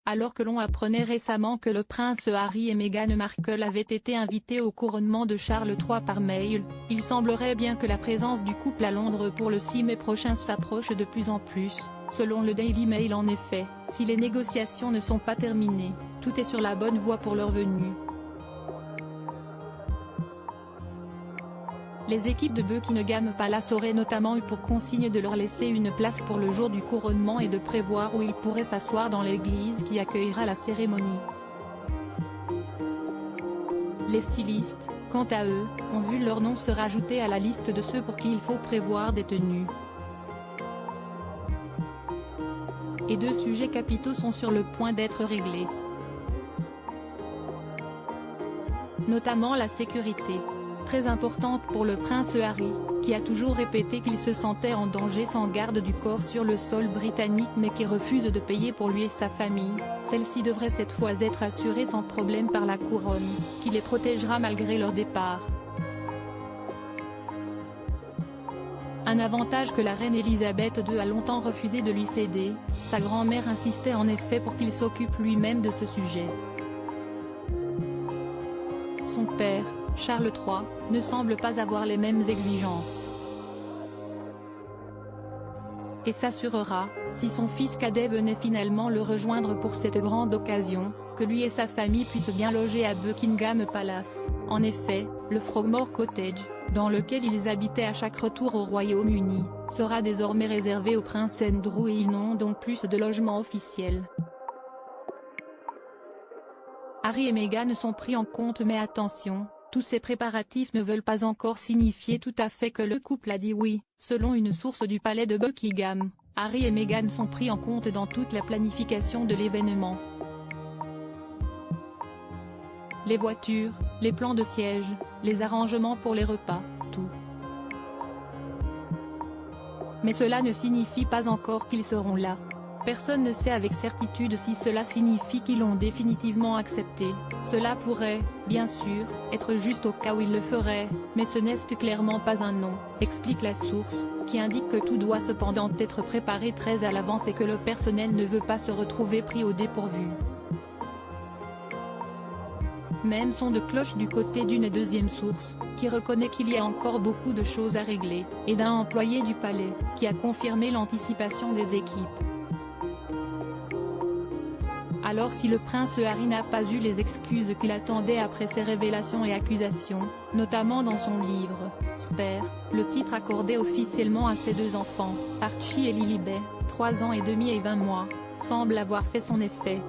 alors que l'on apprenait récemment que le prince Harry et Meghan Markle avaient été invités au couronnement de Charles III par mail, il semblerait bien que la présence du couple à Londres pour le 6 mai prochain s'approche de plus en plus, selon le Daily Mail. En effet, si les négociations ne sont pas terminées, tout est sur la bonne voie pour leur venue. Les équipes de Buckingham Palace auraient notamment eu pour consigne de leur laisser une place pour le jour du couronnement et de prévoir où ils pourraient s'asseoir dans l'église qui accueillera la cérémonie. Les stylistes, quant à eux, ont vu leur nom se rajouter à la liste de ceux pour qui il faut prévoir des tenues. Et deux sujets capitaux sont sur le point d'être réglés. Notamment la sécurité, très importante pour le prince Harry, qui a toujours répété qu'il se sentait en danger sans garde du corps sur le sol britannique mais qui refuse de payer pour lui et sa famille. Celle-ci devrait cette fois être assurée sans problème par la couronne, qui les protégera malgré leur départ. Un avantage que la reine Elisabeth II a longtemps refusé de lui céder, sa grand-mère insistait en effet pour qu'il s'occupe lui-même de ce sujet. Son père, Charles III, ne semble pas avoir les mêmes exigences. Et s'assurera, si son fils cadet venait finalement le rejoindre pour cette grande occasion, que lui et sa famille puissent bien loger à Buckingham Palace. En effet, le Frogmore Cottage, dans lequel ils habitaient à chaque retour au Royaume-Uni, sera désormais réservé au prince Andrew et ils n'ont donc plus de logement officiel. Harry et Meghan sont pris en compte mais attention, tous ces préparatifs ne veulent pas encore signifier tout à fait que le couple a dit oui. Selon une source du palais de Buckingham, Harry et Meghan sont pris en compte dans toute la planification de l'événement. Les voitures, les plans de siège, les arrangements pour les repas, tout. Mais cela ne signifie pas encore qu'ils seront là. Personne ne sait avec certitude si cela signifie qu'ils l'ont définitivement accepté. Cela pourrait, bien sûr, être juste au cas où ils le feraient, mais ce n'est clairement pas un non, explique la source, qui indique que tout doit cependant être préparé très à l'avance et que le personnel ne veut pas se retrouver pris au dépourvu. Même son de cloche du côté d'une deuxième source, qui reconnaît qu'il y a encore beaucoup de choses à régler, et d'un employé du palais, qui a confirmé l'anticipation des équipes. Alors si le prince Harry n'a pas eu les excuses qu'il attendait après ces révélations et accusations, notamment dans son livre « Spare », le titre accordé officiellement à ses deux enfants, Archie et Lilibet, 3 ans et demi et 20 mois, semble avoir fait son effet.